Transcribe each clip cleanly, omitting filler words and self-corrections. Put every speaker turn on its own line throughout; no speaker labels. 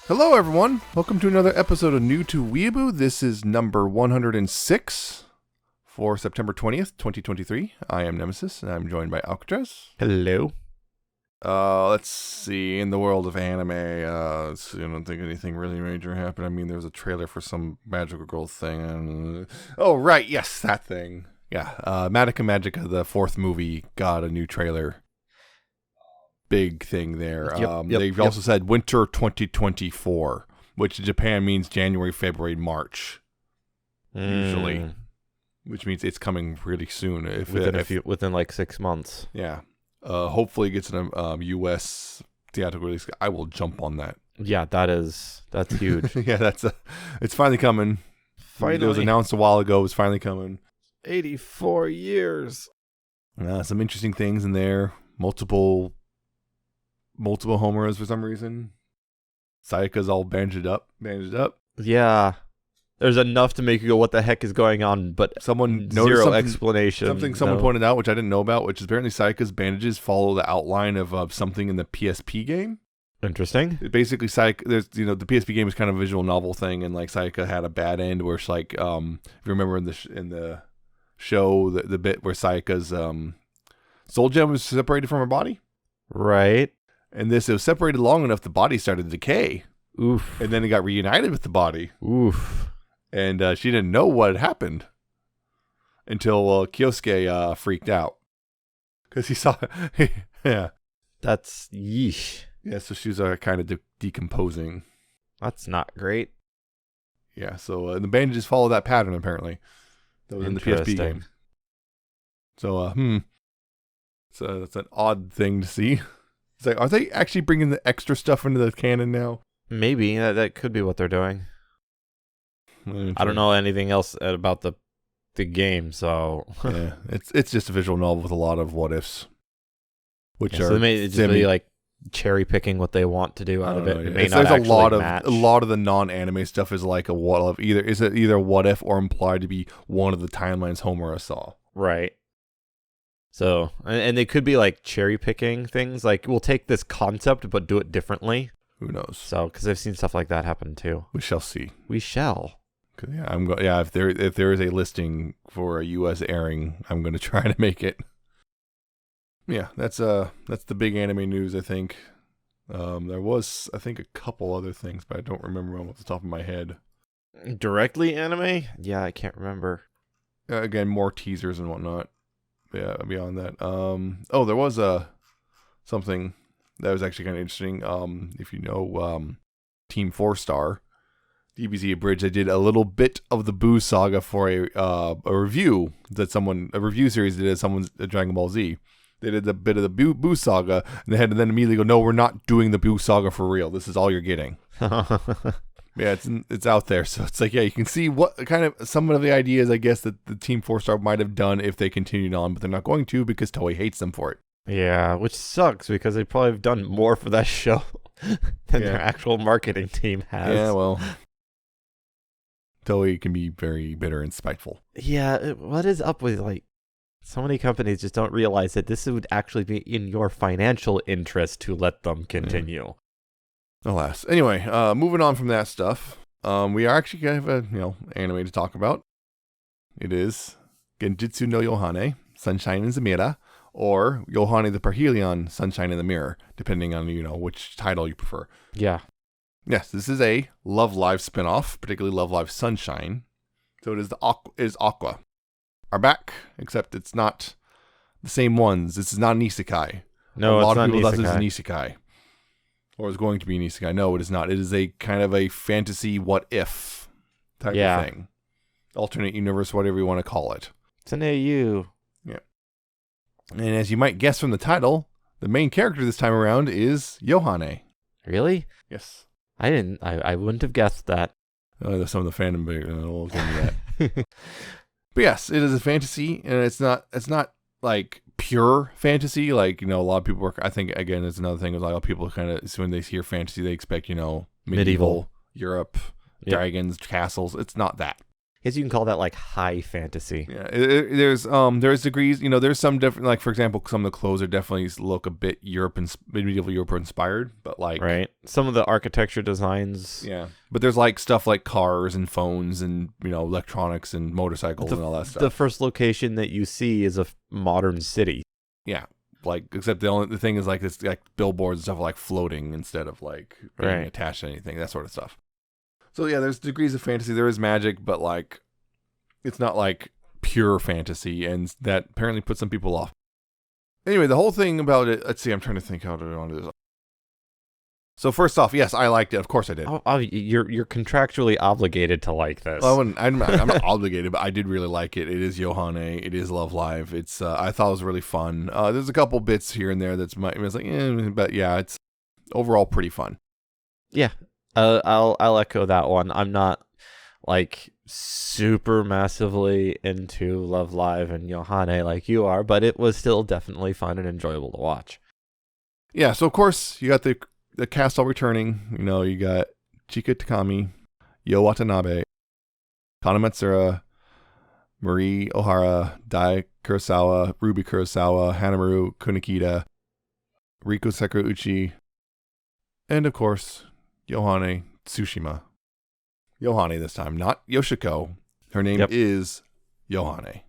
Hello, everyone. Welcome to another episode of New to Weeaboo. This is number 106 for September 20th, 2023. I am Nemesis, and I'm joined by Alcatraz.
Hello.
Let's see. In the world of anime, I don't think anything really major happened. I mean, there was a trailer for some magical girl thing. Oh, right. Yes, that thing. Yeah. Madoka Magica, the fourth movie, got a new trailer. Big thing there. They've also said winter 2024, which in Japan means January, February, March, usually, which means it's coming really soon.
Within like 6 months.
Yeah. Hopefully it gets an U.S. theatrical release. I will jump on that.
Yeah, that's huge.
Yeah, it's finally coming.
Finally.
It was announced a while ago. It's finally coming.
84 years.
Some interesting things in there. Multiple Homeras for some reason. Sayaka's all bandaged up.
Yeah. There's enough to make you go, what the heck is going on? But
someone
zero explanation.
Someone pointed out, which I didn't know about, which is apparently Sayaka's bandages follow the outline of something in the PSP game.
Interesting.
Basically, there's the PSP game is kind of a visual novel thing, and like Sayaka had a bad end where she if you remember in the show the bit where Sayaka's soul gem was separated from her body.
Right.
And it was separated long enough, the body started to decay.
Oof.
And then it got reunited with the body.
Oof.
And she didn't know what had happened until Kyosuke freaked out. Because he saw it. Yeah.
That's yeesh.
Yeah, so she was kind of decomposing.
That's not great.
Yeah, so the bandages follow that pattern, apparently. That was in the PSP game. So, so that's an odd thing to see. It's like, are they actually bringing the extra stuff into the canon now?
Maybe. That could be what they're doing. I don't know anything else about the game, so...
Yeah, it's just a visual novel with a lot of what-ifs.
So they may just be like cherry-picking what they want to do out of it. It may not
actually
match.
A lot of the non-anime stuff is like a what-if. Either what-if or implied to be one of the timelines Homura saw.
Right. So, and they could be like cherry picking things. Like, we'll take this concept, but do it differently.
Who knows?
So, because I've seen stuff like that happen too.
We shall see.
We shall.
Yeah, if there is a listing for a U.S. airing, I'm going to try to make it. Yeah, that's the big anime news, I think. There was, I think, a couple other things, but I don't remember them off the top of my head.
Directly anime? Yeah, I can't remember.
Again, more teasers and whatnot. Yeah, beyond that. There was something that was actually kind of interesting. If you know Team 4-Star, DBZ Abridged, they did a little bit of the Boo saga for a review series they did someone's Dragon Ball Z. They did a bit of the Boo saga, and they had to then immediately go, no, we're not doing the Boo saga for real. This is all you're getting. Yeah, it's out there, so it's like, yeah, you can see what kind of some of the ideas, I guess, that the Team 4-Star might have done if they continued on, but they're not going to because Toei hates them for it.
Yeah, which sucks because they probably have done more for that show than their actual marketing team has.
Yeah, well, Toei can be very bitter and spiteful.
Yeah, what is up with, like, so many companies just don't realize that this would actually be in your financial interest to let them continue. Yeah.
Alas. Anyway, moving on from that stuff, we are actually going to have a anime to talk about. It is Genjitsu no Yohane, Sunshine in Zamira, or Yohane the Parhelion, Sunshine in the Mirror, depending on which title you prefer.
Yeah.
Yes, this is a Love Live spinoff, particularly Love Live Sunshine. So it is Aqua. Are back, except it's not the same ones. This is not an isekai.
No,
a lot
it's
of
not
people
an
thought this is
isekai.
an isekai. Or is going to be an isekai. No, it is not. It is a kind of a fantasy what-if type of thing. Alternate universe, whatever you want to call it.
It's an AU.
Yeah. And as you might guess from the title, the main character this time around is Yohane.
Really?
Yes.
I wouldn't have guessed that.
Some of the fandom will give me that. But yes, it is a fantasy, and it's not like pure fantasy, like a lot of people I think, again, it's another thing, is a lot of people kind of, when they hear fantasy, they expect medieval Europe, dragons, castles. It's not that.
guess you can call that like high fantasy.
Yeah, there's degrees. There's some different. Like for example, some of the clothes are definitely look a bit medieval Europe inspired, but like
right. Some of the architecture designs.
Yeah, but there's like stuff like cars and phones and electronics and motorcycles and all that stuff.
The first location that you see is a modern city.
Yeah, like except the thing is like this like billboards and stuff are like floating instead of like being attached to anything, that sort of stuff. So yeah, there's degrees of fantasy. There is magic, but like it's not like pure fantasy, and that apparently puts some people off. Anyway, the whole thing about it. Let's see. I'm trying to think how to do this. So first off, yes, I liked it. Of course, I did.
You're contractually obligated to like this.
Well, I'm not obligated, but I did really like it. It is Yohane. It is Love Live. It's I thought it was really fun. There's a couple bits here and there it's like, but yeah, it's overall pretty fun.
Yeah, I'll echo that one. I'm not like super massively into Love Live and Yohane like you are, but it was still definitely fun and enjoyable to watch.
Yeah, so of course you got the cast all returning. You got Chika Takami, Yo Watanabe, Kana Matsura, Marie Ohara, Dai Kurosawa, Ruby Kurosawa, Hanamaru Kunikita, Riko Sekirauchi, and of course Yohane Tsushima. Yohane this time, not Yoshiko. Her name is Yohane.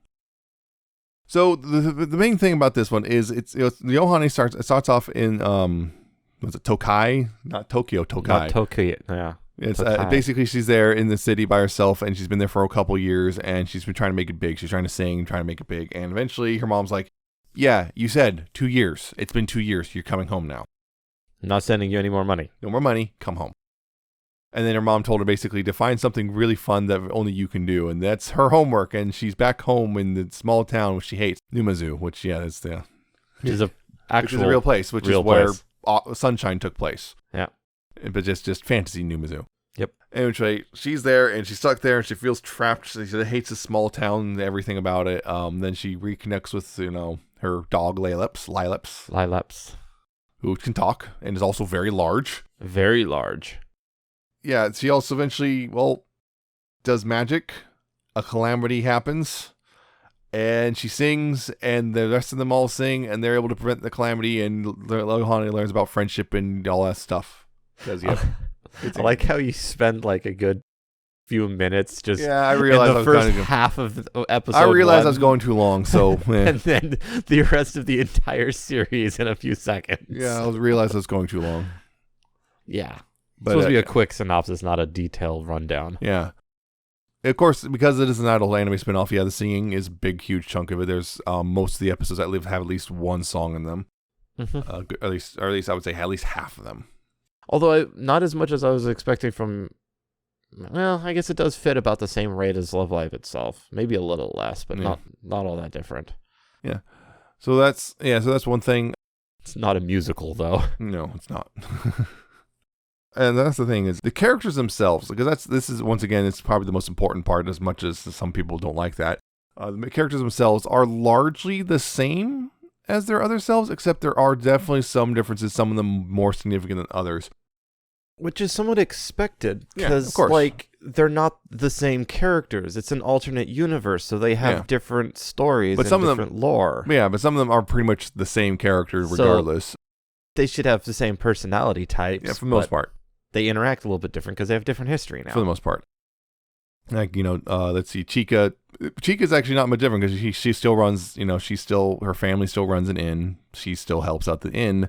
So the main thing about this one is Yohane starts off in was it Tokai? Not Tokyo, Tokai.
Not Tokyo, yeah.
It's basically she's there in the city by herself, and she's been there for a couple years, and she's been trying to make it big. She's trying to sing, trying to make it big, and eventually her mom's like, "Yeah, you said 2 years. It's been 2 years. You're coming home now.
I'm not sending you any more money.
No more money. Come home." And then her mom told her basically to find something really fun that only you can do, and that's her homework. And she's back home in the small town which she hates, Numazu, which is the
which is a
real place, which is where Sunshine took place.
Yeah,
but just fantasy Numazu.
Yep.
Anyway, she's there and she's stuck there and she feels trapped. She hates this small town and everything about it. Then she reconnects with her dog Lilaps, who can talk and is also very large.
Very large.
Yeah, she also eventually, does magic. A calamity happens, and she sings, and the rest of them all sing, and they're able to prevent the calamity, and Yohane learns about friendship and all that stuff.
I like how you spend like a good few minutes just
I realized
in the first half of the episode.
I realized I was going too long, so
and then the rest of the entire series in a few seconds.
Yeah, I realized I was going too long.
Yeah. But it's supposed to be a quick synopsis, not a detailed rundown.
Yeah. Of course, because it is an adult anime spinoff, the singing is a big, huge chunk of it. There's most of the episodes that have at least one song in them. Mm-hmm. At least I would say at least half of them.
Although not as much as I was expecting from. Well, I guess it does fit about the same rate as Love Live itself. Maybe a little less, but not all that different.
Yeah. So that's one thing.
It's not a musical though.
No, it's not. And that's the thing is the characters themselves, because this is once again, it's probably the most important part, as much as some people don't like that. The characters themselves are largely the same as their other selves, except there are definitely some differences, some of them more significant than others.
Which is somewhat expected,
of
because
course.
they're not the same characters. It's an alternate universe, so they have different stories and different lore.
Yeah, but some of them are pretty much the same characters regardless. So
they should have the same personality types.
Yeah, for the most part.
They interact a little bit different because they have different history now.
For the most part. Like, let's see, Chika. Chika's actually not much different because she still runs, her family still runs an inn. She still helps out the inn.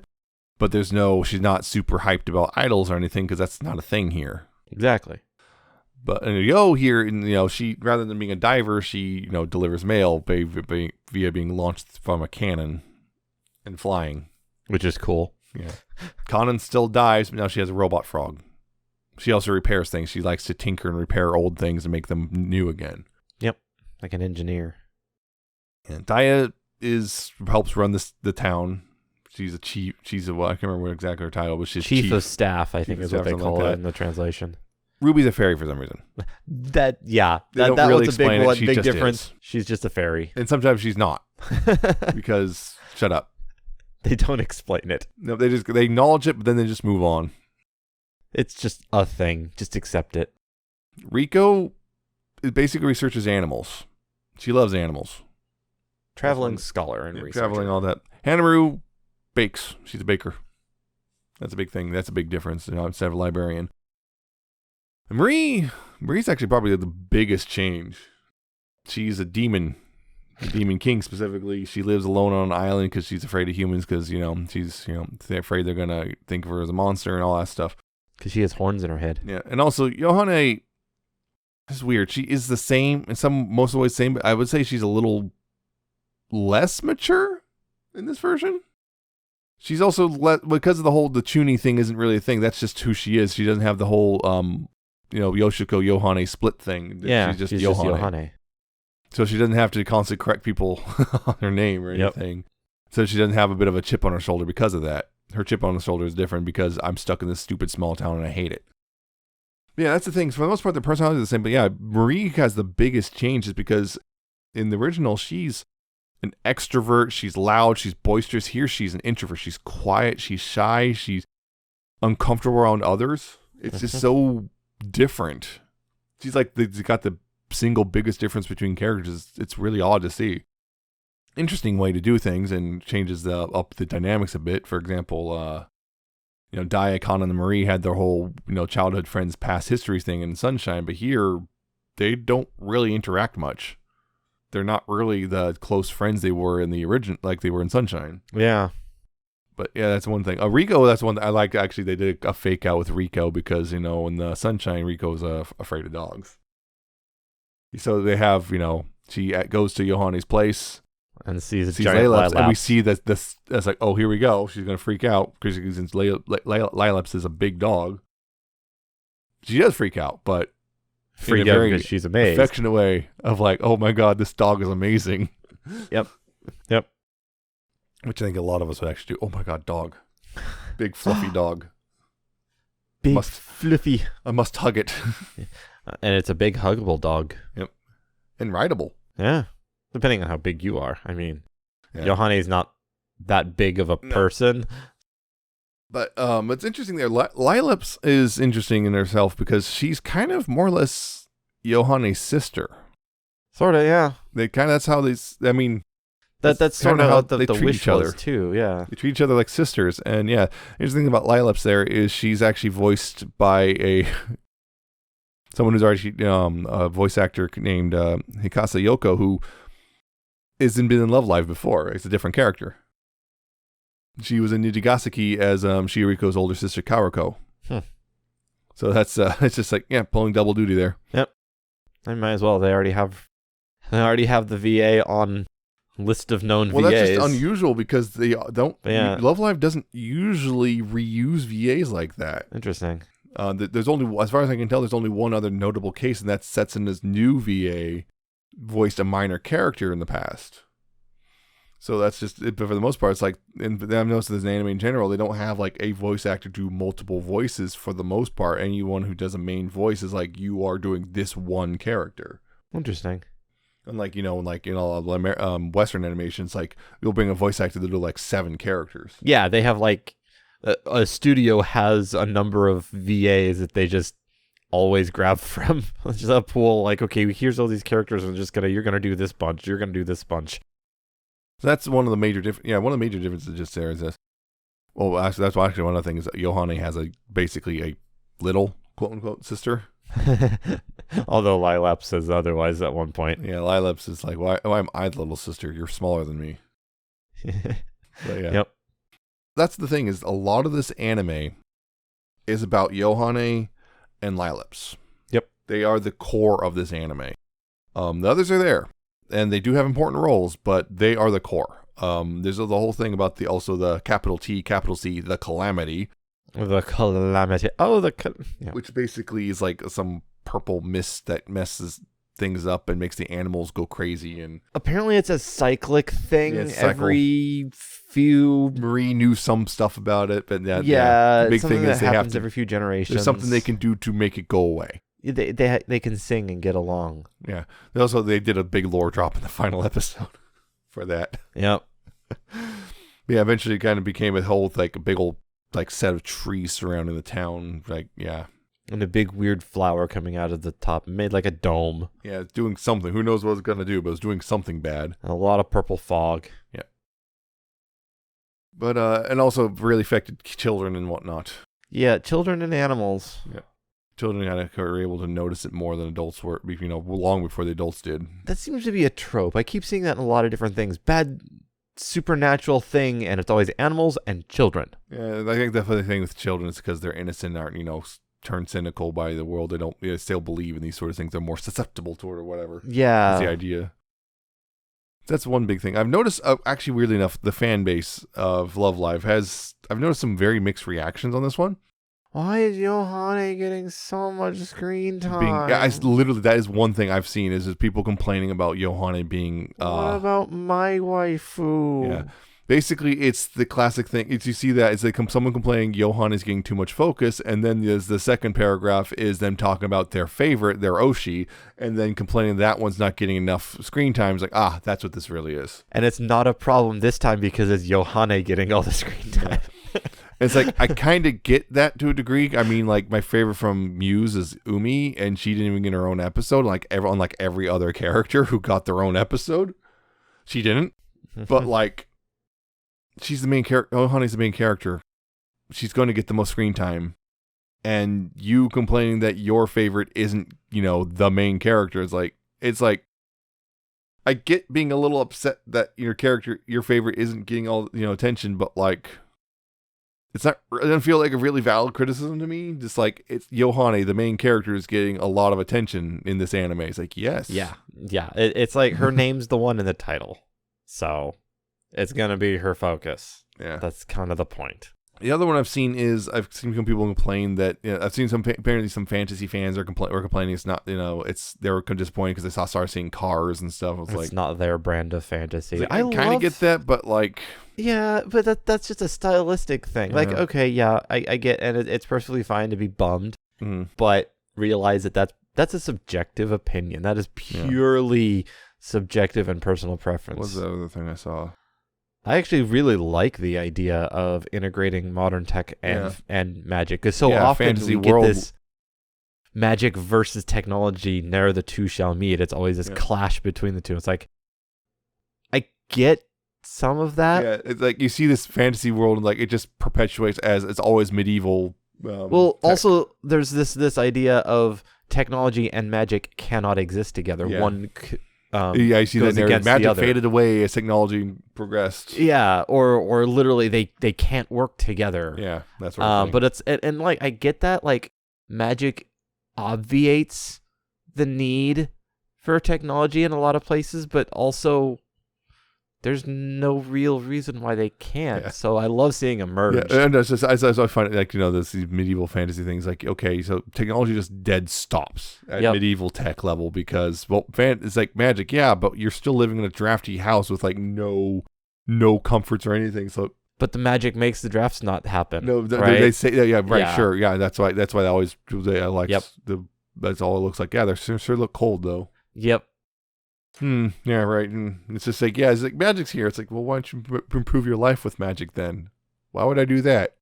But she's not super hyped about idols or anything because that's not a thing here.
Exactly.
But Yo here, she, rather than being a diver, she, delivers mail via being launched from a cannon and flying.
Which is cool.
Yeah. Kanan still dives, but now she has a robot frog. She also repairs things. She likes to tinker and repair old things and make them new again.
Yep. Like an engineer.
And Daya helps run the town. She's a chief. I can't remember what exactly her title, but she's
chief of staff, I think is what they call it in the translation.
Ruby's a fairy for some reason.
That
really
was a big difference.
Is.
She's just a fairy.
And sometimes she's not. Because, shut up.
They don't explain it.
No, they acknowledge it, but then they just move on.
It's just a thing. Just accept it.
Riko it basically researches animals. She loves animals.
Traveling scholar and researcher.
Traveling, all that. Hanamaru bakes. She's a baker. That's a big thing. That's a big difference, instead of a librarian. And Marie's actually probably the biggest change. She's a demon king specifically. She lives alone on an island because she's afraid of humans because, she's, they're afraid they're going to think of her as a monster and all that stuff.
Because she has horns in her head.
Yeah, and also, Yohane is weird. She is the same, in most of the ways same, but I would say she's a little less mature in this version. She's also, because of the Chuny thing isn't really a thing, that's just who she is. She doesn't have the whole, Yoshiko Yohane split thing.
Yeah,
she's just Yohane. So she doesn't have to constantly correct people on her name or anything. So she doesn't have a bit of a chip on her shoulder because of that. Her chip on the shoulder is different because I'm stuck in this stupid small town and I hate it. Yeah, that's the thing. For the most part, the personality is the same. But yeah, Marie has the biggest change is because in the original, she's an extrovert. She's loud. She's boisterous. Here, she's an introvert. She's quiet. She's shy. She's uncomfortable around others. It's just so different. She's like, got the single biggest difference between characters. It's really odd to see. Interesting way to do things and changes up the dynamics a bit. For example, Daikon and Marie had their whole childhood friends past history thing in Sunshine, but here they don't really interact much. They're not really the close friends they were in the original, like they were in Sunshine.
Yeah.
But yeah, that's one thing. Rico, that's one that I like. Actually, they did a fake out with Rico because in the Sunshine, Rico's afraid of dogs. So they have, she goes to Yohane's place
and sees a giant Lilaps.
And we see that that's like, oh, here we go. She's going to freak out because since Lilaps is a big dog. She does freak out, but
freak out because she's amazed.
Affectionate way of like, oh my God, this dog is amazing.
Yep.
Which I think a lot of us would actually do. Oh my God, dog. Big fluffy dog.
Big fluffy.
I must hug it.
And it's a big huggable dog.
Yep. And rideable.
Yeah. Depending on how big you are. I mean, Yohane is not that big of a person.
But it's interesting there. Lilaps is interesting in herself because she's kind of more or less Yohane's sister.
Sort of, yeah.
That's how
that's sort of how the
treat
wish
each other.
was too, yeah.
They treat each other like sisters. And yeah, the interesting thing about Lilaps there is she's actually voiced by someone who's already a voice actor named Hikasa Yoko, who hasn't been in Love Live before. It's a different character. She was in Nijigaseki as Shioriko's older sister Karuko. So that's it's just like pulling double duty there.
Yep. I might as well. They already have the VA on list of known VAs.
Well, that's just unusual because they don't. Yeah. Love Live doesn't usually reuse VAs like that.
Interesting.
There's only, as far as I can tell, there's only one other notable case, and that's Setsuna's new VA voiced a minor character in the past. So that's just it. But for the most part, it's like, and I've noticed in anime in general, they don't have like a voice actor do multiple voices for the most part. Anyone who does a main voice is like, you are doing this one character.
Interesting.
And like, Western animations, like you'll bring a voice actor to do like 7 characters.
Yeah, they have like, a studio has a number of VAs that they just always grab from. Just a pool, like, okay, here's all these characters, and you're gonna do this bunch, you're gonna do this bunch.
So that's one of the major one of the major differences just there is this. Well, actually, that's actually one of the things that Yohane has basically a little quote unquote sister.
Although Lilaps says otherwise at one point.
Yeah, Lilaps is like, why am I the little sister? You're smaller than me. But yeah.
Yep.
That's the thing, is a lot of this anime is about Yohane and Lilaps.
Yep.
They are the core of this anime. The others are there, and they do have important roles, but they are the core. There's the whole thing about the capital T, capital C, the calamity.
The calamity. Oh,
which basically is like some purple mist that messes things up and makes the animals go crazy. And
apparently it's a cyclic thing. Every few.
Marie knew some stuff about it, but the big thing is
they happens every few generations.
There's something they can do to make it go away.
They can sing and get along.
Yeah. They did a big lore drop in the final episode for that.
Yep.
Yeah. Eventually, it kind of became a whole like a big old like set of trees surrounding the town. Like, yeah.
And a big weird flower coming out of the top, made like a dome.
Yeah, it's doing something. Who knows what it's gonna do, but it's doing something bad.
And a lot of purple fog.
Yeah. But and also really affected children and whatnot.
Yeah, children and animals.
Yeah. Children were able to notice it more than adults were, long before the adults did.
That seems to be a trope. I keep seeing that in a lot of different things. Bad supernatural thing, and it's always animals and children.
Yeah, I think the funny thing with children is because they're innocent, aren't, turned cynical by the world. They still believe in these sort of things. They're more susceptible to it or whatever.
Yeah.
That's the idea. That's one big thing. I've noticed, actually, weirdly enough, the fan base of Love Live I've noticed some very mixed reactions on this one.
Why is Yohane getting so much screen time?
That is one thing I've seen is people complaining about Yohane being...
what about my waifu?
Yeah. Basically, it's the classic thing. You see that it's like someone complaining Yohane is getting too much focus, and then there's the second paragraph is them talking about their favorite, their Oshi, and then complaining that one's not getting enough screen time. It's like, that's what this really is.
And it's not a problem this time because it's Yohane getting all the screen time.
It's like, I kind of get that to a degree. I mean, like, my favorite from Muse is Umi, and she didn't even get her own episode, unlike every other character who got their own episode. She didn't. But, like, she's the main character. Yohane's the main character. She's going to get the most screen time. And you complaining that your favorite isn't, the main character. It's like, I get being a little upset that your favorite isn't getting all, attention, but, like, it doesn't feel like a really valid criticism to me. Just like, it's Yohane, the main character, is getting a lot of attention in this anime. It's like, yes.
Yeah. It's like her name's the one in the title. So it's going to be her focus.
Yeah.
That's kind of the point.
The other one I've seen some people complain that, I've seen apparently some fantasy fans were complaining it's not, they were disappointed because they started seeing cars and stuff.
It's not their brand of fantasy.
I kind of get that, but like...
Yeah, but that's just a stylistic thing.
Yeah.
Like, okay, yeah, I get, and it's perfectly fine to be bummed, but realize that's a subjective opinion. That is purely subjective and personal preference.
What's the other thing I saw?
I actually really like the idea of integrating modern tech and magic, because so often we get this magic versus technology, ne'er the two shall meet. It's always this clash between the two. It's like, I get some of that.
Yeah, it's like you see this fantasy world and like it just perpetuates as it's always medieval.
Also there's this idea of technology and magic cannot exist together.
Yeah.
One
I see that
against
magic
the other.
faded away as technology progressed.
Yeah, or literally they can't work together.
Yeah, that's right.
But it's and like I get that, like, magic obviates the need for technology in a lot of places, but also there's no real reason why they can't. Yeah. So I love seeing them merge.
Yeah, and it's just, I find it like, these medieval fantasy things, like, okay, so technology just dead stops at medieval tech level because, it's like magic, yeah, but you're still living in a drafty house with like no comforts or anything. So,
but the magic makes the drafts not happen.
No,
right?
They say, sure, yeah, that's why they always I like that's all it looks like. Yeah, they sure look cold though.
Yep.
Yeah, right. And it's just like, it's like magic's here. It's like, well, why don't you improve your life with magic then? Why would I do that?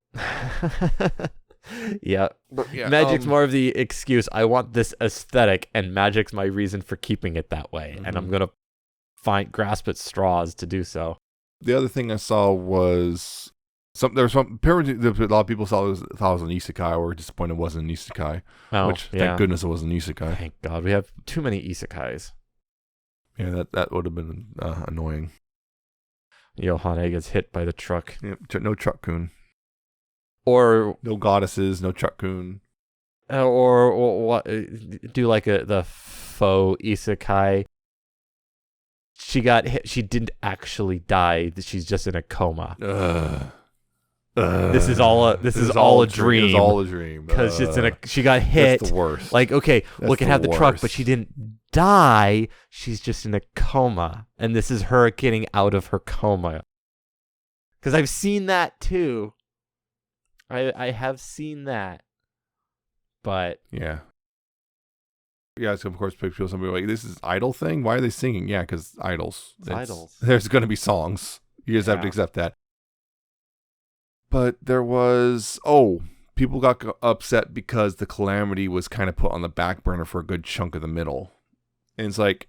Yeah. Magic's more of the excuse. I want this aesthetic, and magic's my reason for keeping it that way. And I'm going to grasp at straws to do so.
The other thing I saw was apparently a lot of people thought it was an isekai, or were disappointed it wasn't an isekai. Which, thank goodness it wasn't an isekai.
Thank God. We have too many isekais.
Yeah, that would have been annoying.
Yohane gets hit by the truck.
Yep, no truck-kun.
Or
no goddesses, no truck-kun.
Or what? Do like the faux isekai. She got hit. She didn't actually die. She's just in a coma. This is all a dream.
It was all a dream
because she got hit.
That's the worst.
Like, okay, we can have the truck, but she didn't die. She's just in a coma, and this is her getting out of her coma. Because I've seen that too. I have seen that, but
so of course people somebody like, this is idol thing. Why are they singing? Yeah, because idols.
Idols.
There's going to be songs. You just have to accept that. But there was people got upset because the Calamity was kind of put on the back burner for a good chunk of the middle. And it's like,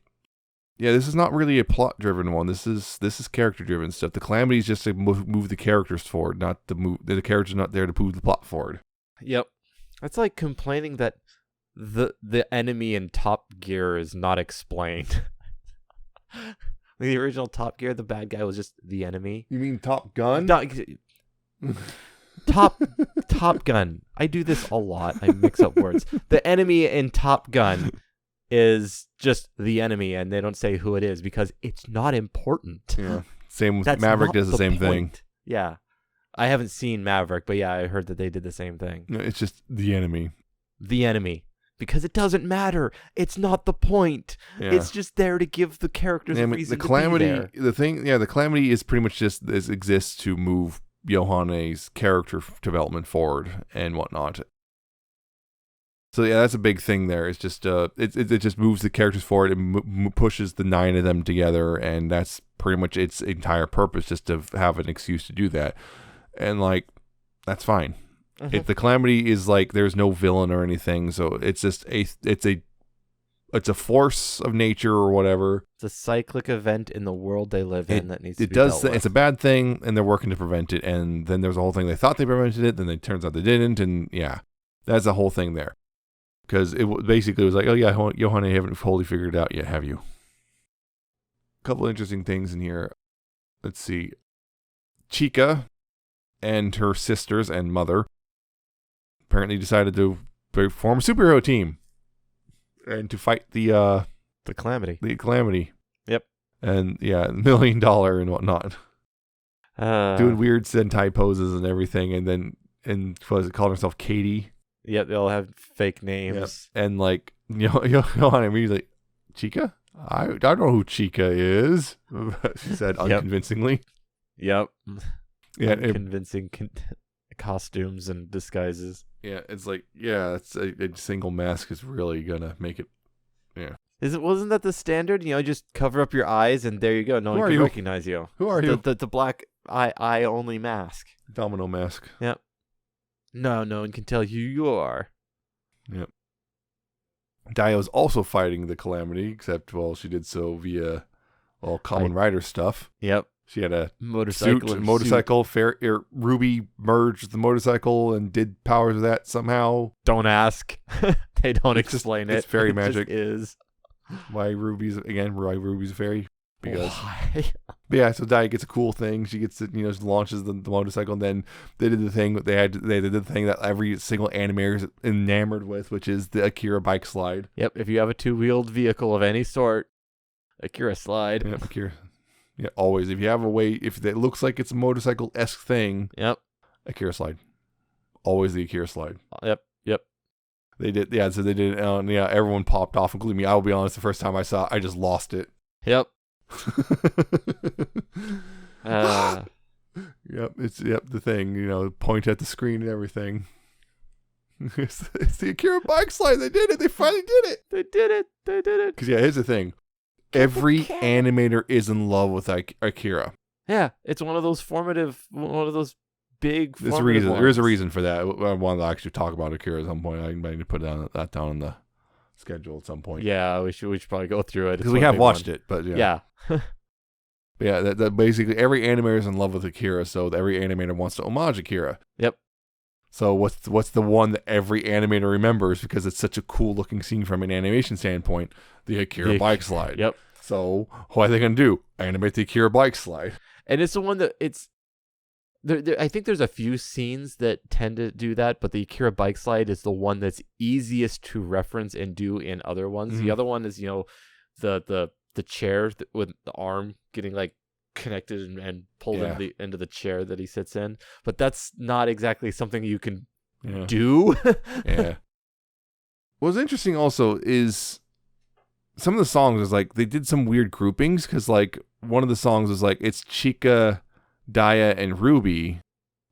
yeah, this is not really a plot-driven one. This is character-driven stuff. The Calamity is just to move the characters forward, not to move the characters are not there to move the plot forward.
Yep. That's like complaining that the enemy in Top Gear is not explained. The original Top Gear, the bad guy was just the enemy.
You mean Top Gun?
Top Gun. I do this a lot. I mix up words. The enemy in Top Gun is just the enemy, and they don't say who it is because it's not important.
Yeah. Same with
That's
Maverick
not
does the same thing.
Yeah. I haven't seen Maverick, but yeah, I heard that they did the same thing.
No, it's just the enemy.
The enemy. Because it doesn't matter. It's not the point. Yeah. It's just there to give the characters a reason
the Calamity,
to be there.
The Calamity is pretty much just exists to move Yohane's character development forward and whatnot. So yeah, that's a big thing there. It's just it just moves the characters forward and pushes the 9 of them together, and that's pretty much its entire purpose, just to have an excuse to do that. And like, that's fine. Mm-hmm. If the Calamity is like, there's no villain or anything, so it's just it's a force of nature or whatever.
It's a cyclic event in the world they live in that needs to be dealt with.
It's a bad thing, and they're working to prevent it. And then there's a whole thing, they thought they prevented it, then it turns out they didn't, and yeah, that's the whole thing there. Because it basically was like, oh yeah, Yohane, you haven't fully figured it out yet, have you? A couple interesting things in here. Let's see. Chica and her sisters and mother apparently decided to form a superhero team and to fight the
Calamity.
The Calamity.
Yep.
And yeah, $1 million and whatnot. Doing weird Sentai poses and everything, and was it called herself Katie?
Yep, they all have fake names.
Yep. And like, Yohane immediately, Chica? I don't know who Chica is, she said unconvincingly.
Yep.
Yeah,
convincing costumes and disguises.
Yeah, it's like, yeah, it's a single mask is really gonna make it. Yeah.
Wasn't that the standard? Just cover up your eyes and there you go. No one can recognize you.
Who are you?
The black eye only mask.
Domino mask.
Yep. No one can tell who you are.
Yep. Dio's also fighting the Calamity, except, well, she did so via all Kamen Rider stuff.
Yep.
She had a
motorcycle.
Ruby merged the motorcycle and did powers of that somehow.
Don't ask. They don't explain it.
It's fairy magic.
It just is.
Why Ruby's a fairy? Because
why?
But yeah, so Dia gets a cool thing. She gets to, launches the motorcycle, and then they did the thing they did the thing that every single animator is enamored with, which is the Akira bike slide.
Yep. If you have a 2-wheeled vehicle of any sort, Akira slide.
Yep, Akira. Yeah, always. If you have a way, if it looks like it's a motorcycle-esque thing,
yep,
Akira slide. Always the Akira slide.
Yep.
They did, yeah. So they did, yeah. Everyone popped off, including me. I will be honest. The first time I saw it, I just lost it.
Yep.
Yep. It's the thing. Point at the screen and everything. It's the Akira bike slide. They did it. They finally did it.
They did it.
Because yeah, here's the thing. Every animator is in love with Akira.
Yeah, it's one of those big.
There's a reason. There is a reason for that. I wanted to actually talk about Akira at some point. I need to put that down on the schedule at some point.
Yeah, we should probably go through it
because we have watched it. But
yeah.
But yeah, that basically every animator is in love with Akira, so every animator wants to homage Akira.
Yep.
So what's the one that every animator remembers because it's such a cool looking scene from an animation standpoint? The Akira bike slide.
Yep.
So what are they gonna do? Animate the Akira bike slide.
And it's the one that it's. I think there's a few scenes that tend to do that, but the Akira bike slide is the one that's easiest to reference and do in other ones. Mm-hmm. The other one is the chair with the arm getting like connected and pulled into the chair that he sits in, but that's not exactly something you can do.
Yeah. What's interesting also is some of the songs is like they did some weird groupings because like one of the songs is like it's Chica, Dia, and Ruby,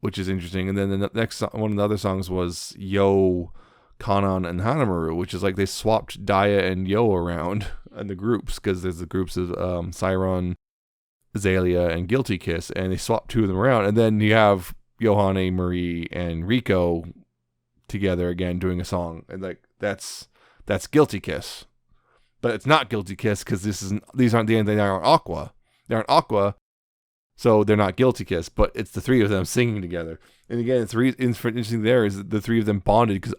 which is interesting, and then the next one of the other songs was Yo, Kanan, and Hanamaru, which is like they swapped Dia and Yo around in the groups because there's the groups of Siron, Azalea, and Guilty Kiss, and they swapped 2 of them around, and then you have Yohane, Marie, and Rico together again doing a song, and like that's Guilty Kiss, but it's not Guilty Kiss because these aren't Aqua. They aren't Aqua, so they're not Guilty Kiss. But it's the three of them singing together. And again, it's interesting there is that the three of them bonded because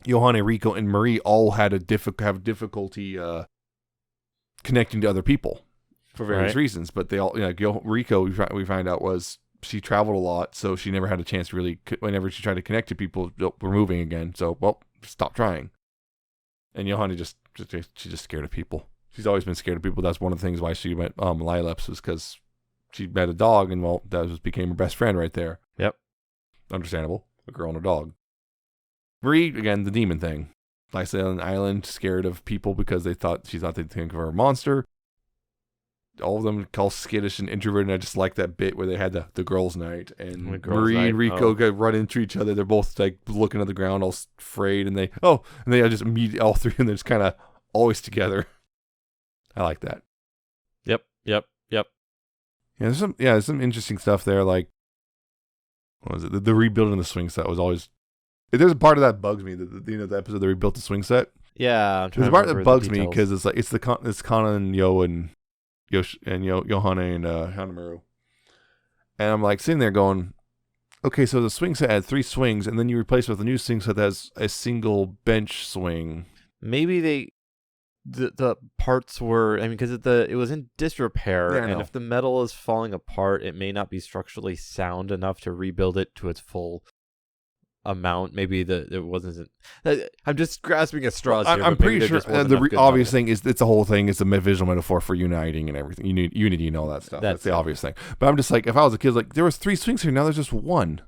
Yohane, Rico, and Marie all had have difficulty connecting to other people for various reasons. But they all, Rico, we find out was she traveled a lot, so she never had a chance to really. Whenever she tried to connect to people, we're moving again. So stop trying. And Yohane she's just scared of people. She's always been scared of people. That's one of the things why she met Lileps was because she met a dog, and became her best friend right there.
Yep,
understandable. A girl and a dog. Marie, again, the demon thing. Lysa on an island, scared of people because she thought they'd think of her a monster. All of them call skittish and introverted, and I just like that bit where they had the girls' night, and Marie and Rico run into each other. They're both like looking at the ground, all afraid, and they just immediately, all three, and they're just kind of always together. I like that.
Yep.
Yeah, there's some interesting stuff there. Like, what was it? The rebuilding the swing set was always. There's a part of that bugs me. The episode they rebuilt the swing set.
Yeah,
there's a part that bugs me because it's like it's Kana and Yohane and Hanamaru, and I'm like sitting there going, okay, so the swing set had 3 swings, and then you replace it with a new swing set that has a single bench swing.
Maybe the parts were, because it was in disrepair, and if the metal is falling apart, it may not be structurally sound enough to rebuild it to its full amount. Maybe it wasn't. I'm just grasping at straws here.
I'm pretty sure the obvious thing is it's a whole thing. It's a visual metaphor for uniting and everything. You need unity and all that stuff. That's the obvious thing. But I'm just like, if I was a kid, like there was 3 swings here, now there's just 1.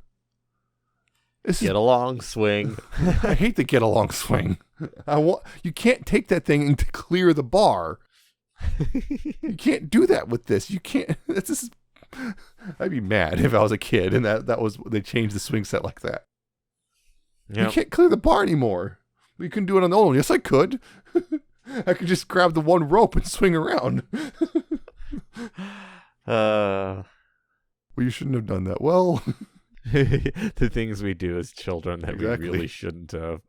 Get along swing.
I hate the get along swing. You can't take that thing and clear the bar. You can't do that with this. You can't. I'd be mad if I was a kid and that was they changed the swing set like that. Yep. You can't clear the bar anymore. You couldn't do it on the old one. Yes, I could. I could just grab the one rope and swing around.
Well,
you shouldn't have done that. Well,
the things we do as children that we really shouldn't have.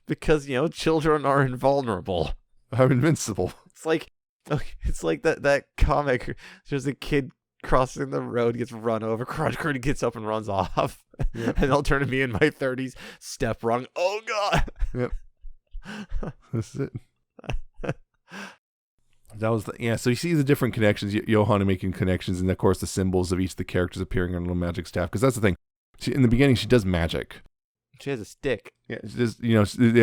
Because, children are invulnerable.
I'm invincible.
It's like that comic. There's a kid crossing the road, gets run over, Crunch gets up and runs off. Yep. And I'll turn to me in my 30s, step wrong. Oh, God.
Yep. This is it. That was so you see the different connections, Yohane making connections, and of course the symbols of each of the characters appearing on a little magic staff, because that's the thing. In the beginning, she does magic.
She has a stick.
Yeah,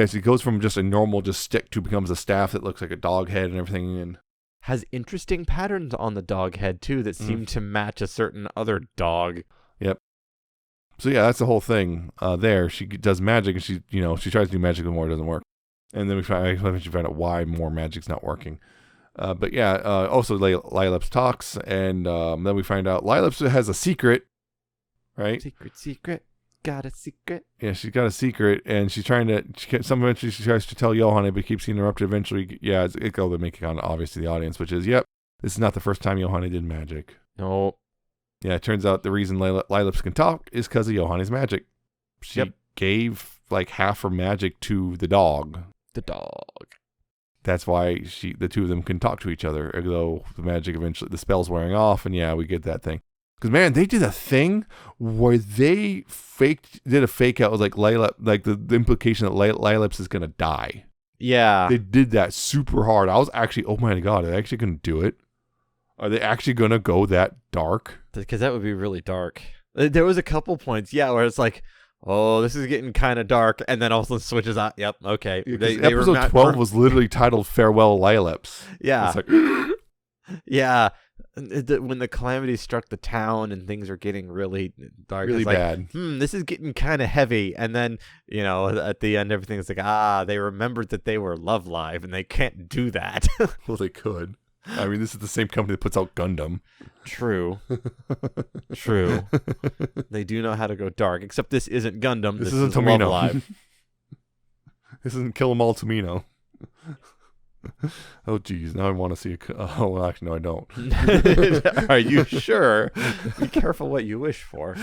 she goes from just a normal stick to becomes a staff that looks like a dog head and everything, and
has interesting patterns on the dog head too that seem to match a certain other dog.
Yep. So yeah, that's the whole thing. There, she does magic, and she tries to do magic, but more it doesn't work. And then we find out why more magic's not working. But yeah, also Lileps talks, and then we find out Lileps has a secret, right?
Secret. Got a secret.
Yeah, she's got a secret, and she's trying to. Eventually, she tries to tell Yohane, but keeps getting interrupted. Eventually, it'll make it kind of obvious to the audience, which is, this is not the first time Yohane did magic.
No.
Yeah, it turns out the reason Lileps can talk is because of Yohane's magic. She gave like half her magic to the dog.
The dog.
That's why the two of them can talk to each other, although the magic eventually, the spell's wearing off, and we get that thing. Because, man, they did a thing where they did a fake out with like the implication that Lileps is going to die.
Yeah.
They did that super hard. I was actually, oh my God, are they actually going to do it? Are they actually going to go that dark?
Because that would be really dark. There was a couple points, where it's like, oh, this is getting kind of dark, and then all of a sudden switches out. Yep, okay.
Episode 12 was literally titled Farewell Lileps.
Yeah.
It's like,
yeah. When the calamity struck the town and things are getting really dark,
really bad.
This is getting kind of heavy. And then, at the end, everything's like, they remembered that they were Love Live and they can't do that.
Well, they could. I mean, this is the same company that puts out Gundam.
True. True. They do know how to go dark, except this isn't Gundam. This isn't Tomino. Love Live.
This isn't Kill 'Em All Tomino. Oh, geez. Now I want to see oh, well, actually, no, I don't.
Are you sure? Be careful what you wish for.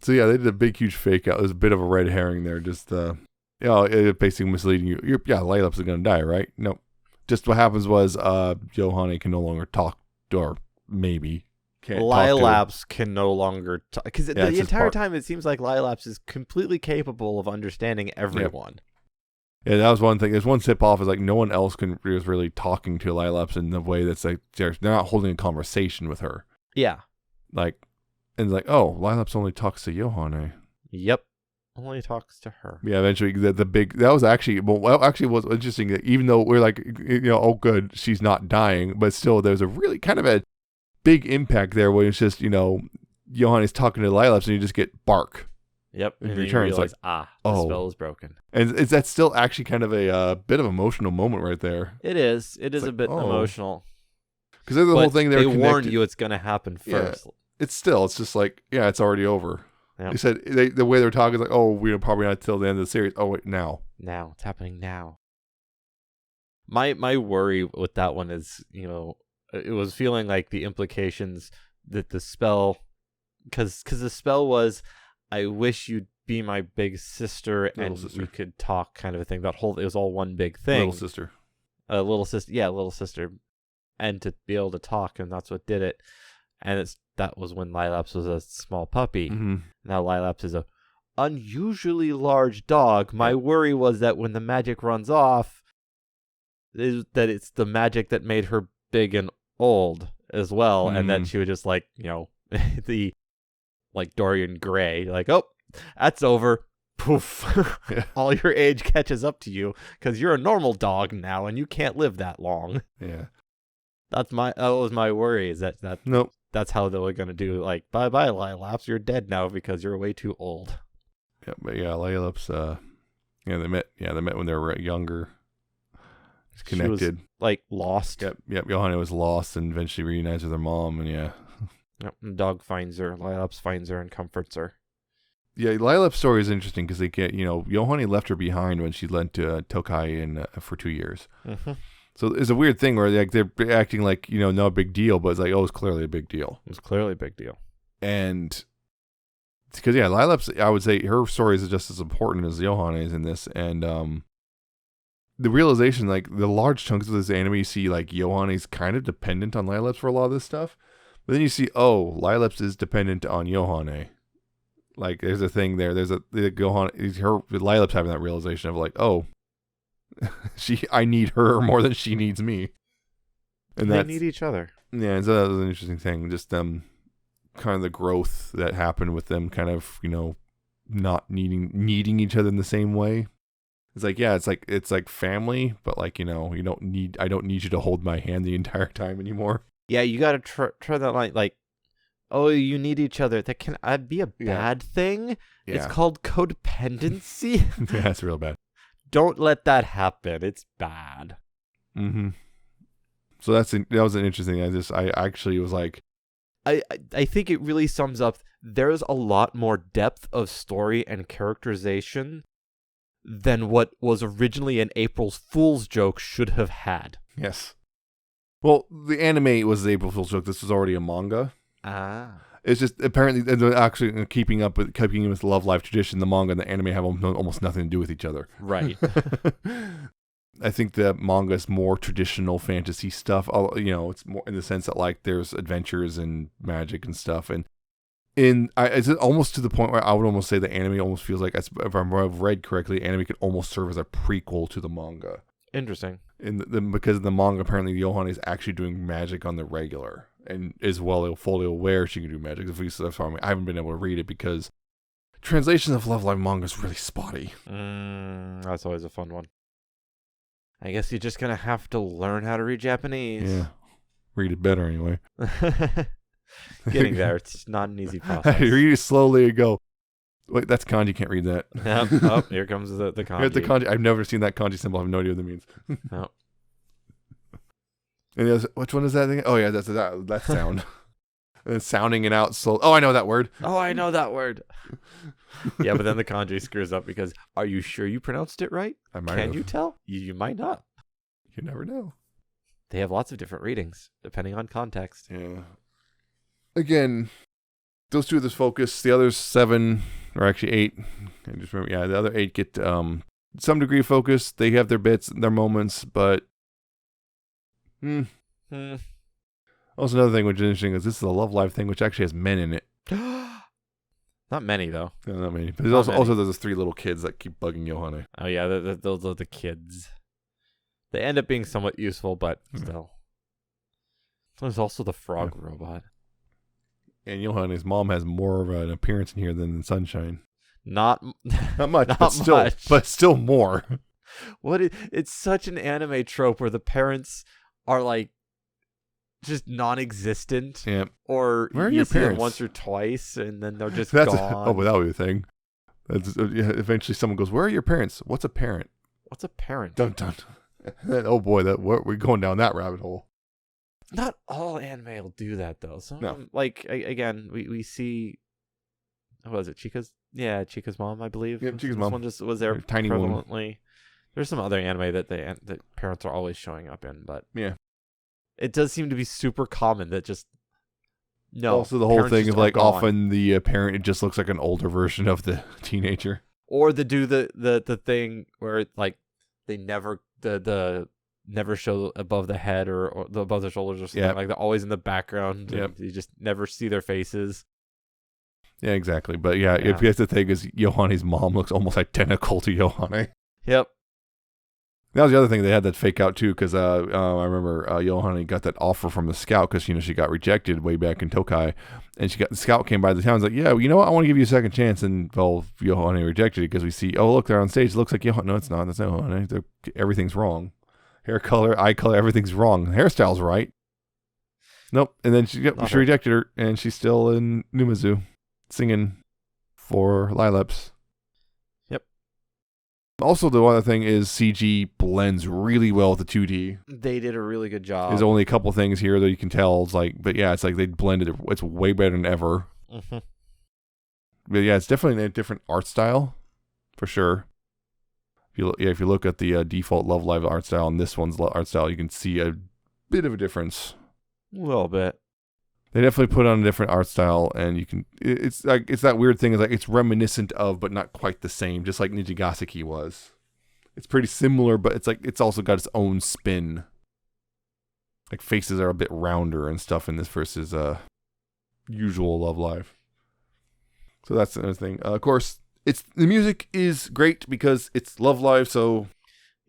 So yeah, they did a big, huge fake out. There's a bit of a red herring there. Just it basically misleading you. Lilaps is gonna die, right? No. Just what happens was Yohane can no longer talk, or maybe can't
Lilaps can no longer talk, because the entire
part.
time it seems like Lilaps is completely capable of understanding everyone.
Yeah, that was one thing. There's one tip off is like no one else is really talking to Lilaps in the way that's like they're not holding a conversation with her.
Yeah.
Like, and it's like, oh, Lilaps only talks to Yohane.
Yep. Only talks to her.
Yeah, eventually the big that was actually was interesting that even though we're like, oh good, she's not dying, but still there's a really kind of a big impact there where it's just, Yohane's talking to Lilaps and you just get bark.
Yep.
In
and
return,
you realize, the spell is broken. And
that's still actually kind of a bit of an emotional moment right there.
It is. It is a bit emotional.
Because the whole thing
they warned you it's going to happen first.
Yeah, it's just like, yeah, it's already over.
Yep.
They said the way they're talking is like, oh, we're probably not till the end of the series. Oh, wait, now.
Now. It's happening now. My worry with that one is, it was feeling like the implications that the spell, because the spell was, I wish you'd be my big sister and we could talk, kind of a thing. It was all one big thing.
Little sister.
Little sister. And to be able to talk, and that's what did it. And that was when Lilaps was a small puppy.
Mm-hmm.
Now Lilaps is a unusually large dog. My worry was that when the magic runs off, that it's the magic that made her big and old as well, and that she would just like, the like Dorian Gray, like, oh, that's over. Poof.
Yeah.
All your age catches up to you because you're a normal dog now and you can't live that long.
Yeah.
That was my worry, is that
nope.
That's how they were going to do, like, bye-bye, Lilaps, you're dead now because you're way too old.
Yeah, but yeah, Lilaps, they met when they were younger. Just connected.
She was, like, lost.
Yep, Yohane was lost and eventually reunites with her mom, and yeah.
Yep, the dog finds her, Lilaps finds her and comforts her.
Yeah, Lilaps' story is interesting because they get, Yohane left her behind when she went to Tokai for 2 years.
Mm-hmm.
So it's a weird thing where they're acting like, no big deal, but it's like, oh, it's clearly a big deal.
It was clearly a big deal.
And because, yeah, Lilaps, I would say her story is just as important as Yohane's in this. And the realization, like, the large chunks of this anime, you see, like, Yohane's kind of dependent on Lilaps for a lot of this stuff. But then you see, oh, Lilaps is dependent on Yohane. Like, there's a thing there. There's Lilaps having that realization of, like, oh, I need her more than she needs me, and
they need each other.
Yeah, and so that was an interesting thing. Just kind of the growth that happened with them, kind of not needing each other in the same way. It's like, yeah, it's like family, but like I don't need you to hold my hand the entire time anymore.
Yeah, you got to try that line, like, oh, you need each other. That can be a bad thing. Yeah. It's called codependency.
Yeah, that's real bad.
Don't let that happen. It's bad.
Mm-hmm. So that was an interesting thing. I actually was like,
I think it really sums up. There's a lot more depth of story and characterization than what was originally an April's Fool's joke should have had.
Yes. Well, the anime was the April Fool's joke. This was already a manga.
Ah.
It's just apparently actually keeping with Love Life tradition. The manga and the anime have almost nothing to do with each other.
Right.
I think the manga is more traditional fantasy stuff. It's more in the sense that like there's adventures and magic and stuff. And it's almost to the point where I would almost say the anime almost feels like, if I've read correctly, anime could almost serve as a prequel to the manga.
Interesting.
Because in the manga, apparently Yohane is actually doing magic on the regular. And is fully aware she can do magic. I haven't been able to read it because translations of Love Live manga is really spotty.
That's always a fun one. I guess you're just gonna have to learn how to read Japanese.
Yeah, read it better anyway.
Getting there, it's not an easy process.
Read it slowly and go, wait, that's kanji. Can't read that.
Yep. Oh, here comes the kanji.
Here's the kanji. I've never seen that kanji symbol. I have no idea what that means.
Oh.
And which one is that thing? Oh yeah, that's that sound. And sounding it out slow. Oh, I know that word.
Yeah, but then the kanji screws up because, are you sure you pronounced it right? Can you tell? You might not.
You never know.
They have lots of different readings depending on context.
Yeah. Again, those two are the focus. The other 7, or actually 8, I just remember, yeah, the other 8 get some degree of focus. They have their bits, their moments, but also another thing which is interesting is this is a Love Live thing, which actually has men in it.
Not many though.
No, not many. But there's also there's 3 little kids that keep bugging Yohane.
Oh yeah, those are the kids. They end up being somewhat useful, but still. There's also the frog robot.
And Yohane's mom has more of an appearance in here than in Sunshine.
Not
much,
not
but still more.
It's such an anime trope where the parents are like just non-existent.
Yeah.
Or
where are
you
your
see
parents?
them once or twice, and then they're just gone.
But that would be a thing. Eventually, someone goes, "Where are your parents? What's a parent?
What's a parent?"
Dun dun. Oh boy, we're going down that rabbit hole.
Not all anime will do that though. Some
No.
of them, like again, we see. What was it? Chica's mom, I believe.
Yeah, Chica's
this
mom.
one just was there
Tiny
prevalently.
one.
There's some other anime that that parents are always showing up in, but
Yeah.
it does seem to be super common that just no.
Also, the whole
parents
thing
just
of
are
like
gone.
often the parent, it just looks like an older version of the teenager.
Or they do the thing where it, like they never the never show above the head or above their shoulders or something.
Yep.
Like they're always in the background.
Yep.
You just never see their faces.
Yeah, exactly. But yeah, if you have to think is Yohane's mom looks almost identical to Yohane.
Yep.
That was the other thing they had that fake out too, because I remember Yohane got that offer from the scout because she got rejected way back in Tokai, and the scout came by the town and was like, yeah, you know what, I want to give you a second chance, and well, Yohane rejected it because we see, oh look, they're on stage, it looks like Yohane. No, it's not. That's not Yohane. Everything's wrong. Hair color, eye color, everything's wrong. Hairstyle's right. Nope. And then she rejected her, and she's still in Numazu singing for Lilaps.
Yep.
Also, the other thing is CG blends really well with the 2D.
They did a really good job.
There's only a couple things here that you can tell. It's like, but yeah, it's like they blended it. It's way better than ever.
Mm-hmm.
But yeah, it's definitely a different art style, for sure. If you look at the default Love Live art style and this one's art style, you can see a bit of a difference.
A little bit.
They definitely put on a different art style, and you can. It's like it's that weird thing. Is like it's reminiscent of, but not quite the same. Just like Nijigaseki was. It's pretty similar, but it's like it's also got its own spin. Like faces are a bit rounder and stuff in this versus usual Love Live. So that's another thing. Of course, the music is great because it's Love Live. So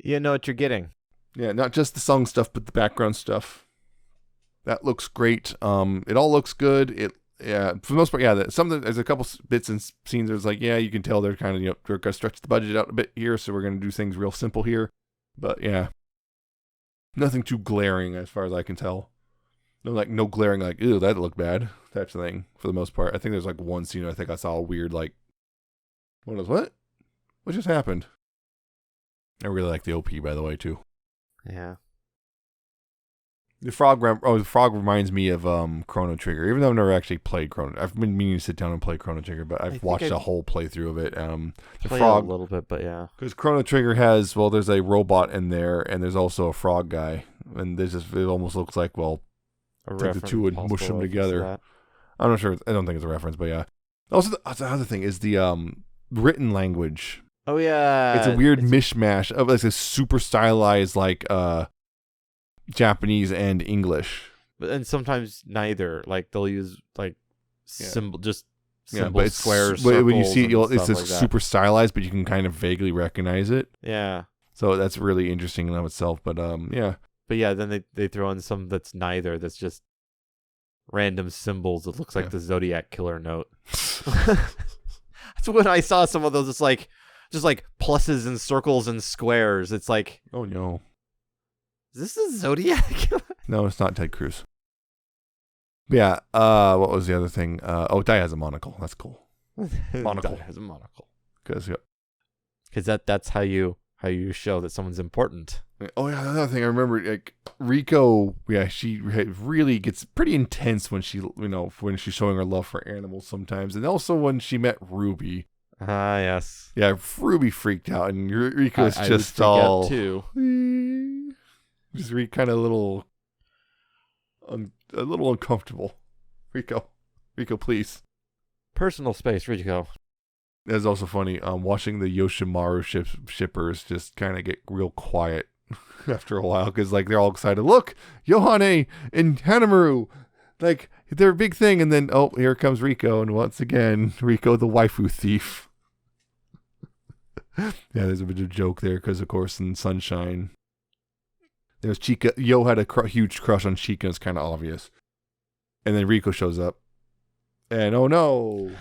you know what you're getting.
Yeah, not just the song stuff, but the background stuff. That looks great. It all looks good. For the most part, yeah. There's a couple bits and scenes. There's like, yeah, you can tell they're kind of they're gonna stretch the budget out a bit here, so we're gonna do things real simple here. But yeah, nothing too glaring as far as I can tell. No glaring like, ew, that looked bad. Type of thing for the most part. I think there's like one scene I think I saw a weird like, what just happened? I really like the OP by the way too.
Yeah.
The frog reminds me of Chrono Trigger, even though I've never actually played Chrono. I've been meaning to sit down and play Chrono Trigger, but I've watched a whole playthrough of it. The frog
a little bit, but yeah,
because Chrono Trigger has there's a robot in there, and there's also a frog guy, and it almost looks like take the two and mush them together. I'm not sure. I don't think it's a reference, but yeah. Also, the other thing is the written language.
Oh yeah,
it's a weird mishmash of like a super stylized like Japanese and English,
and sometimes neither. Like they'll use like symbols, squares.
When you see it, it's
like
super stylized, but you can kind of vaguely recognize it.
Yeah.
So that's really interesting in and of itself. But yeah.
But yeah, then they throw in some that's neither. That's just random symbols. It looks like the Zodiac Killer note. That's when I saw some of those. It's like just like pluses and circles and squares. It's like,
oh no.
Is this a Zodiac?
No, it's not Ted Cruz. But yeah, what was the other thing? Dai has a monocle. That's cool.
Monocle has a monocle.
Because
that's how you show that someone's important.
Oh yeah, another thing I remember, like Rico, she really gets pretty intense when when she's showing her love for animals sometimes, and also when she met Ruby.
Ah, yes.
Yeah, Ruby freaked out, and Rico's just all
too.
Just kind of a little uncomfortable. Rico, please.
Personal space, Rico.
It's also funny. Watching the Yoshimaru shippers just kind of get real quiet after a while because like they're all excited. Look, Yohane and Hanamaru, like they're a big thing. And then here comes Rico, and once again Rico the waifu thief. Yeah, there's a bit of a joke there because of course in Sunshine, there's Chica. Yo had a huge crush on Chica. It's kind of obvious. And then Rico shows up, and oh no.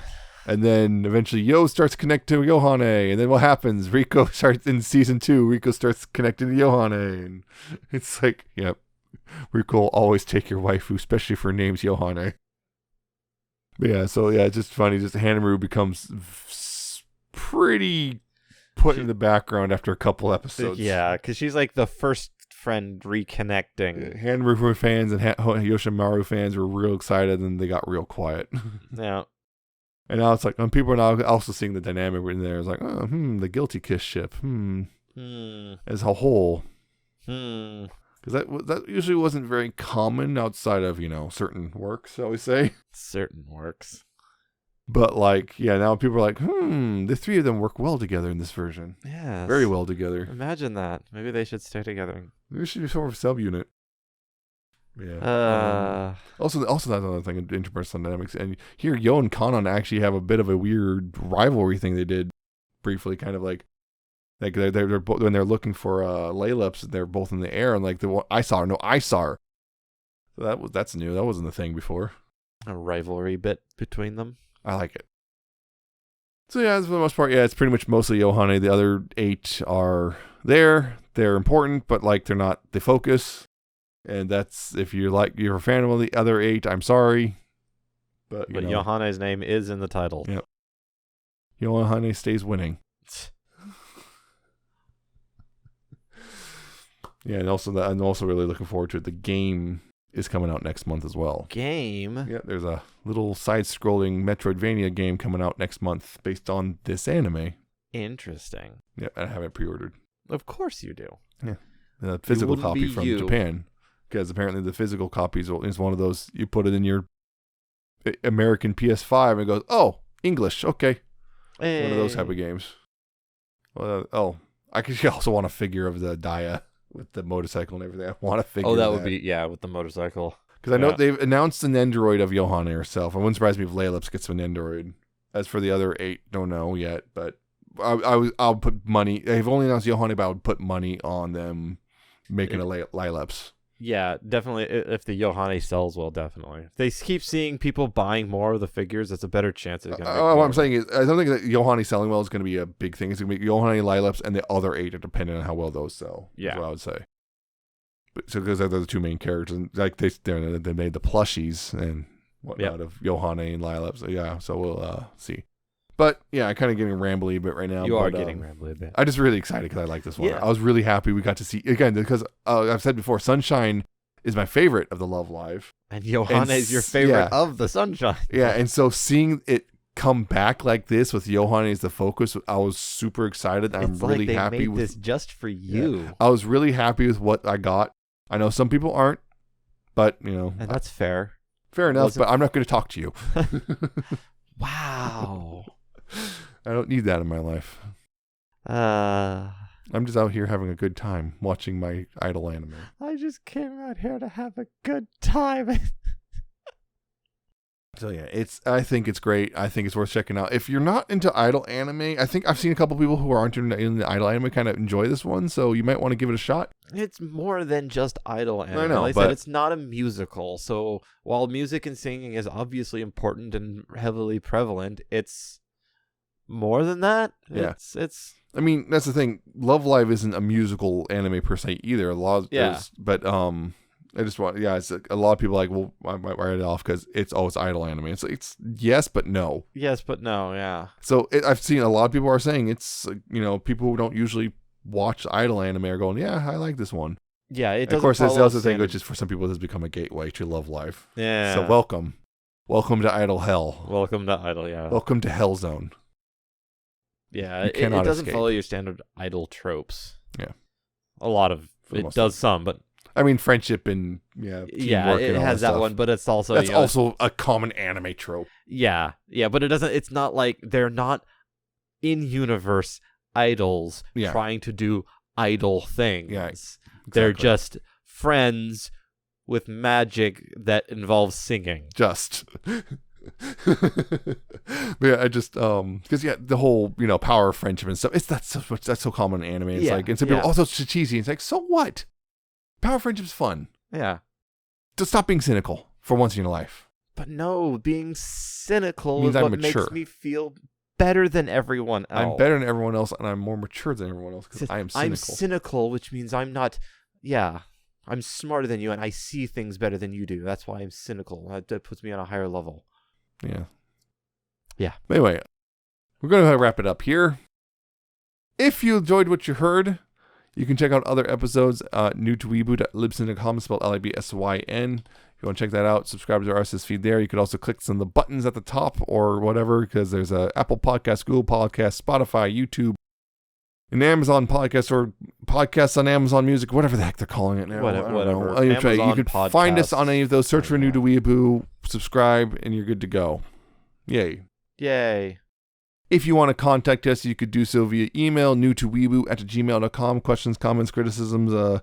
And then eventually Yo starts connecting to Yohane. And then what happens? Rico starts in season 2. Rico starts connecting to Yohane. And it's like, yep. Rico will always take your waifu, especially for names Yohane. But yeah, so yeah, it's just funny. Just Hanamaru becomes pretty put in the background after a couple episodes.
Yeah, because she's like the first friend reconnecting.
Hanamaru fans and Yoshimaru fans were real excited, and they got real quiet.
Yeah.
And now it's like, people are now also seeing the dynamic in there. It's like, the guilty kiss ship, as a whole, because that usually wasn't very common outside of certain works, shall we say?
Certain works.
But like, yeah, now people are like, the three of them work well together in this version.
Yeah,
very well together.
Imagine that. Maybe they should stay together.
Maybe it should be sort of a subunit. Yeah. Also that's another thing in interpersonal dynamics. And here, Yo and Kanon actually have a bit of a weird rivalry thing they did briefly, kind of like they're both, when they're looking for Laylaps, they're both in the air, and like the one I saw her. So that's new. That wasn't a thing before.
A rivalry bit between them.
I like it. So yeah, for the most part, yeah, it's pretty much mostly Yohane. The other 8 are there. They're important, but like they're not the focus. And that's, if you're a fan of the other 8, I'm sorry. But
Yohane's name is in the title.
Yep. Yohane stays winning. Yeah, and also I'm also really looking forward to it. The game is coming out next month as well.
Game?
Yeah, there's a little side-scrolling Metroidvania game coming out next month based on this anime.
Interesting.
Yeah, I have it pre-ordered.
Of course you do.
Yeah. The physical copy from Japan. Because apparently the physical copies is one of those, you put it in your American PS5 and it goes, oh, English, okay. Hey. One of those type of games. I could also want a figure of the Daya with the motorcycle and everything. I want a figure of that.
Would be, with the motorcycle.
Because I know they've announced an Android of Yohane herself. I wouldn't surprise me if Laylaps gets an Android. As for the other 8, don't know yet, but I'll put money. They've only announced Yohane, but I would put money on them making a Laylaps.
Yeah, definitely. If the Yohane sells well, definitely. If they keep seeing people buying more of the figures, it's a better chance it's going to
what I'm saying is, I don't think that Yohane selling well is going to be a big thing. It's going to be Yohane, Laylaps, and the other 8 are dependent on how well those sell. Yeah. That's what I would say. But, so because they're the 2 main characters, and like they made the plushies and whatnot of Yohane and Laylaps. So, yeah, so we'll see. But yeah, I'm kind of getting rambly a bit right now.
You are getting rambly a bit.
I'm just really excited because I like this one.
Yeah.
I was really happy we got to see, again, because I've said before, Sunshine is my favorite of the Love Live.
And Yohane is your favorite of the Sunshine.
Yeah, and so seeing it come back like this with Yohane as the focus, I was super excited. I'm really happy
made
with
this just for you.
Yeah, I was really happy with what I got. I know some people aren't, but
and that's fair.
Fair enough, but I'm not going to talk to you.
Wow.
I don't need that in my life. I'm just out here having a good time watching my idol anime.
I just came out here to have a good time.
So yeah, I think it's great. I think it's worth checking out. If you're not into idol anime, I think I've seen a couple people who aren't in the idol anime kind of enjoy this one, so you might want to give it a shot.
It's more than just idol anime.
I know,
like I said, it's not a musical. So while music and singing is obviously important and heavily prevalent, it's more than that.
Yeah.
It's
I mean, that's the thing. Love Live isn't a musical anime per se either. But I just want, it's a lot of people are like, well, I might write it off because it's idol anime. It's yes, but no.
Yes, but no, yeah.
So I've seen a lot of people are saying it's, people who don't usually watch idol anime are going, yeah, I like this one.
Yeah, it doesn't.
Of course, that's the other thing, which is for some people, this has become a gateway to Love Live.
Yeah.
So welcome to Idol Hell.
Welcome to Idol, yeah.
Welcome to Hell Zone.
Yeah, it doesn't follow your standard idol tropes.
Yeah.
A lot of it does some, but
I mean, friendship and teamwork.
Yeah, it
and all
has that
stuff.
one, but it's also
That's also a common anime trope.
Yeah, but it doesn't. It's not like they're not in universe idols trying to do idol things.
Yeah, exactly.
They're just friends with magic that involves singing.
Just. But yeah, I just because the whole power of friendship and stuff. That's so common in anime. It's like, and some people, so cheesy. It's like, so what? Power of friendship's fun.
Yeah.
Just stop being cynical for once in your life.
But no, being cynical
means
is what
I'm mature.
makes me feel better than everyone else.
I'm better than everyone else, and I'm more mature than everyone else because I am cynical.
I'm cynical, which means I'm not. Yeah, I'm smarter than you, and I see things better than you do. That's why I'm cynical. That puts me on a higher level.
Yeah. Anyway, we're going to wrap it up here. If you enjoyed what you heard, you can check out other episodes, new to Weeaboo.libsyn.com, spelled Libsyn. If you want to check that out, subscribe to our RSS feed there. You could also click some of the buttons at the top or whatever, because there's a Apple Podcast, Google Podcast, Spotify, YouTube, and Amazon Podcast, or podcasts on Amazon Music, whatever the heck they're calling it now.
Whatever.
You can find us on any of those. Search for New to Weeaboo, subscribe, and you're good to go. Yay. If you want to contact us, you could do so via email, newtoweeaboo@gmail.com. Questions, comments, criticisms,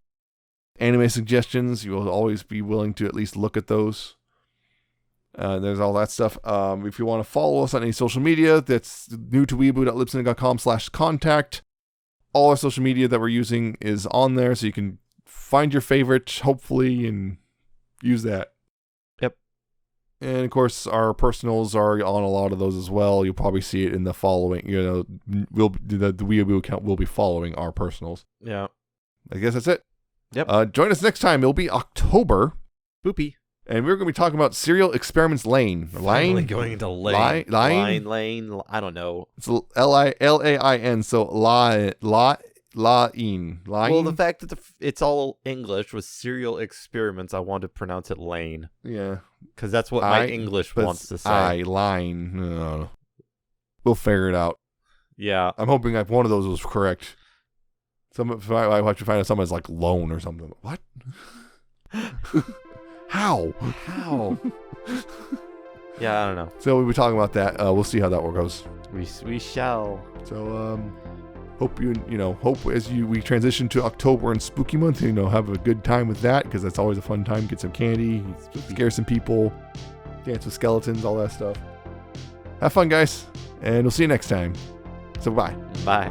anime suggestions. You will always be willing to at least look at those. There's all that stuff. If you want to follow us on any social media, that's newtoweeaboo.libsyn.com/contact. All our social media that we're using is on there, so you can find your favorite, hopefully, and use that. And, of course, our personals are on a lot of those as well. You'll probably see it in the following. The Weeaboo account will be following our personals.
Yeah.
I guess that's it.
Yep.
Join us next time. It'll be October.
Boopy.
And we're going to be talking about Serial Experiments Lane.
Finally going into Lane. Lane. I don't know.
It's Lain. So Lain.
Well, the fact that it's all English with Serial Experiments, I want to pronounce it Lane.
Yeah.
Because that's what my English wants to say.
Line. No. We'll figure it out.
Yeah.
I'm hoping one of those was correct. I have to find out someone's like loan or something. What? How?
Yeah, I don't know.
So we'll be talking about that. We'll see how that goes.
We shall.
So hope hope as we transition to October and Spooky Month, have a good time with that, because that's always a fun time. Get some candy, scare some people, dance with skeletons, all that stuff. Have fun, guys, and we'll see you next time. So bye.
Bye.